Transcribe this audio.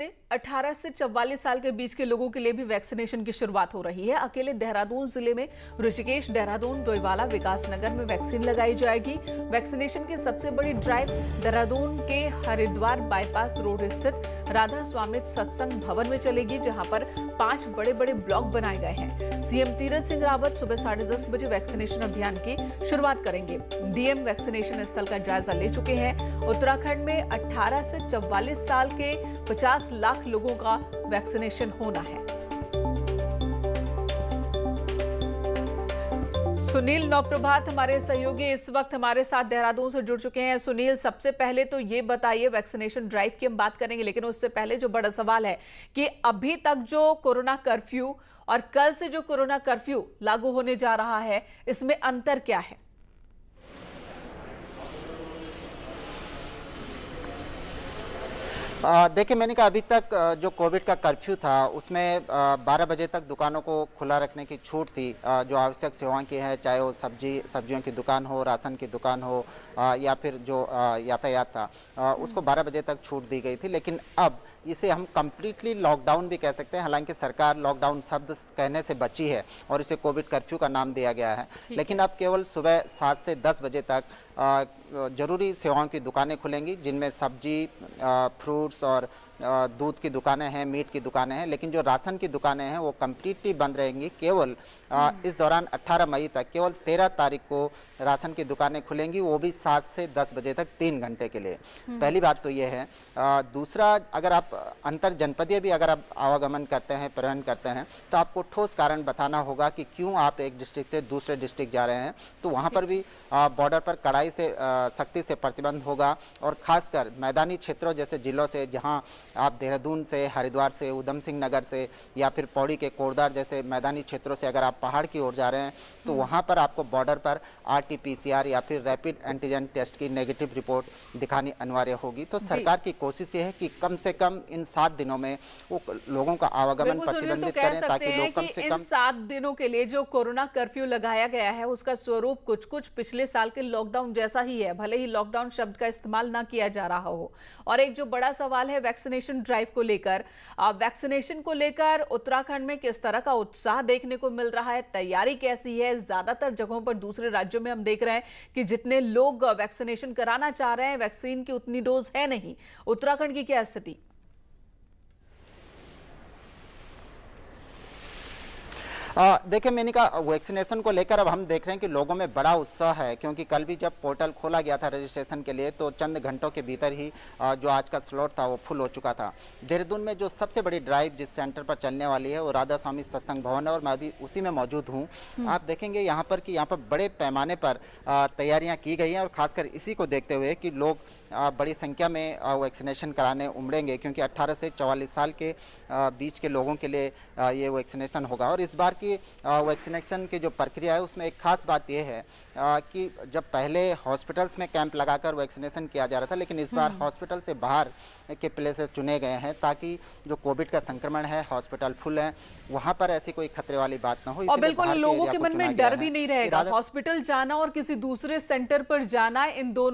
18 से 44 साल के बीच के लोगों के लिए भी वैक्सीनेशन की शुरुआत हो रही है। अकेले देहरादून जिले में ऋषिकेश, देहरादून, डोईवाला, विकासनगर में वैक्सीन लगाई जाएगी। वैक्सीनेशन की सबसे बड़ी ड्राइव देहरादून के हरिद्वार बाईपास रोड स्थित राधा स्वामित सत्संग भवन में चलेगी, जहां पर 5 बड़े-बड़े ब्लॉक बनाए गए हैं। सीएम तीरथ सिंह रावत सुबह 10:30 बजे वैक्सीनेशन अभियान की शुरुआत करेंगे। डीएम वैक्सीनेशन स्थल का जायजा ले चुके हैं। उत्तराखंड में 18 से 44 साल के 50 लाख लोगों का वैक्सीनेशन होना है। सुनील नौप्रभात हमारे सहयोगी इस वक्त हमारे साथ देहरादून से जुड़ चुके हैं। सुनील, सबसे पहले तो ये बताइए, वैक्सीनेशन ड्राइव की हम बात करेंगे, लेकिन उससे पहले जो बड़ा सवाल है कि अभी तक जो कोरोना कर्फ्यू और कल से जो कोरोना कर्फ्यू लागू होने जा रहा है, इसमें अंतर क्या है? देखिए, मैंने कहा अभी तक जो कोविड का कर्फ्यू था उसमें 12 बजे तक दुकानों को खुला रखने की छूट थी। जो आवश्यक सेवाएं की है, चाहे वो सब्जियों की दुकान हो, राशन की दुकान हो, या फिर जो यातायात था, उसको 12 बजे तक छूट दी गई थी। लेकिन अब इसे हम कम्प्लीटली लॉकडाउन भी कह सकते हैं। हालांकि सरकार लॉकडाउन शब्द कहने से बची है और इसे कोविड कर्फ्यू का नाम दिया गया है। लेकिन अब केवल सुबह 7 से 10 बजे तक जरूरी सेवाओं की दुकानें खुलेंगी, जिनमें सब्जी, फ्रूट्स और दूध की दुकानें हैं, मीट की दुकानें हैं। लेकिन जो राशन की दुकानें हैं वो कम्प्लीटली बंद रहेंगी। केवल इस दौरान 18 मई तक केवल 13 तारीख को राशन की दुकानें खुलेंगी, वो भी 7 से 10 बजे तक 3 घंटे के लिए। पहली बात तो ये है। दूसरा, अगर आप अंतर जनपदीय भी अगर आप आवागमन करते हैं, परिवहन करते हैं, तो आपको ठोस कारण बताना होगा कि क्यों आप एक डिस्ट्रिक्ट से दूसरे डिस्ट्रिक्ट जा रहे हैं। तो वहाँ पर भी बॉर्डर पर कड़ाई से सख्ती से प्रतिबंध होगा। और खासकर मैदानी क्षेत्रों जैसे जिलों से, जहाँ आप देहरादून से, हरिद्वार से, उधम सिंह नगर से या फिर पौड़ी के कोटद्वार जैसे मैदानी क्षेत्रों से अगर आप पहाड़ की ओर जा रहे हैं, तो वहाँ पर आपको बॉर्डर पर RT-PCR या फिर रैपिड एंटीजन टेस्ट की नेगेटिव रिपोर्ट दिखानी अनिवार्य होगी। तो सरकार की कोशिश ये है कि कम से कम इन 7 दिनों में वो लोगों का आवागमन प्रतिबंधित करें, ताकि लोग कम से कम इन 7 दिनों के लिए जो कोरोना कर्फ्यू लगाया गया है, उसका स्वरूप कुछ पिछले साल के लॉकडाउन जैसा ही है, भले ही लॉकडाउन शब्द का इस्तेमाल ना किया जा रहा हो। और एक जो बड़ा सवाल है वैक्सीनेशन ड्राइव को लेकर, वैक्सीनेशन को लेकर उत्तराखंड में किस तरह का उत्साह देखने को मिल रहा है, तैयारी कैसी है? ज्यादातर जगहों पर, दूसरे राज्यों में हम देख रहे हैं कि जितने लोग वैक्सीनेशन कराना चाह रहे हैं, वैक्सीन की उतनी डोज है नहीं। उत्तराखंड की क्या स्थिति? देखिए, मैंने कहा वैक्सीनेशन को लेकर अब हम देख रहे हैं कि लोगों में बड़ा उत्साह है, क्योंकि कल भी जब पोर्टल खोला गया था रजिस्ट्रेशन के लिए, तो चंद घंटों के भीतर ही जो आज का स्लॉट था वो फुल हो चुका था। देहरादून में जो सबसे बड़ी ड्राइव जिस सेंटर पर चलने वाली है वो राधा स्वामी सत्संग भवन है, और मैं अभी उसी में मौजूद हूँ। आप देखेंगे यहाँ पर बड़े पैमाने पर तैयारियाँ की गई हैं, और खासकर इसी को देखते हुए कि लोग बड़ी संख्या में वैक्सीनेशन कराने उमड़ेंगे, क्योंकि 18 से 44 साल के बीच के लोगों के लिए ये वैक्सीनेशन होगा। और इस बार की वैक्सीनेशन की जो प्रक्रिया है उसमें एक खास बात यह है कि जब पहले हॉस्पिटल्स में कैंप लगाकर वैक्सीनेशन किया जा रहा था, लेकिन इस बार हॉस्पिटल से बाहर के प्लेसेस चुने गए हैं, ताकि जो कोविड का संक्रमण है, हॉस्पिटल फुल है, वहाँ पर ऐसी कोई खतरे वाली बात ना हो। और बिल्कुल लोगों के मन में डर भी नहीं रहेगा। हॉस्पिटल जाना और किसी दूसरे सेंटर पर जाना, इन दोनों